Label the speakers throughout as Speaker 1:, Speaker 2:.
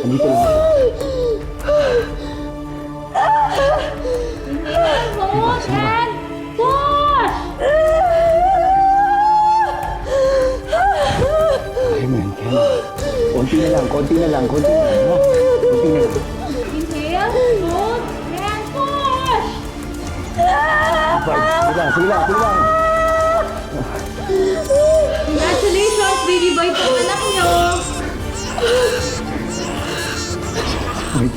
Speaker 1: Nandito lang ako.
Speaker 2: Push and push!
Speaker 1: Kaya mo yan, kaya mo. Konti na lang, konti na lang, konti na lang. Ha? Konti na lang.
Speaker 2: Inhale, hold, and push!
Speaker 1: Sige lang, sige lang, sige lang.
Speaker 2: Congratulations, baby boy, sa anak niyo!
Speaker 1: Wait.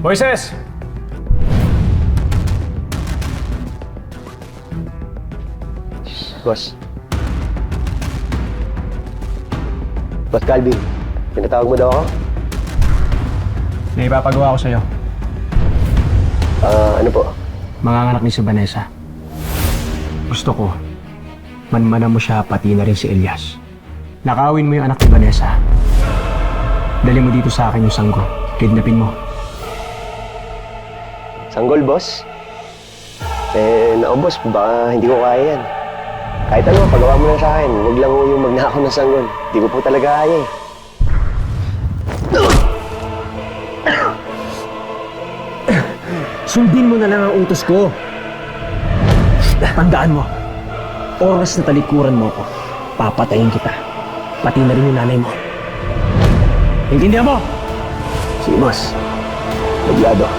Speaker 3: Moises!
Speaker 4: Boss. Boss Calvin, pinatawag mo daw ako?
Speaker 3: May ipapagawa ko sa'yo.
Speaker 4: Ano po?
Speaker 3: Manganganak ni si Vanessa. Gusto ko, manmanan mo siya pati na rin si Elias. Nakawin mo yung anak ni Vanessa. Dali mo dito sa akin yung sanggol. Kidnapin mo.
Speaker 4: Sanggol, boss? Boss, baka hindi ko kaya yan. Kahit ano, pagawa mo lang sa akin. Huwag lang yung magnakaw ng sanggol. Hindi ko po talaga kaya eh.
Speaker 3: Sundin mo na lang ang utos ko. Tandaan mo, oras na talikuran mo ako, papatayin kita. Pati na rin yung nanay mo. Intindihan mo?
Speaker 4: Sige, boss. Maglado.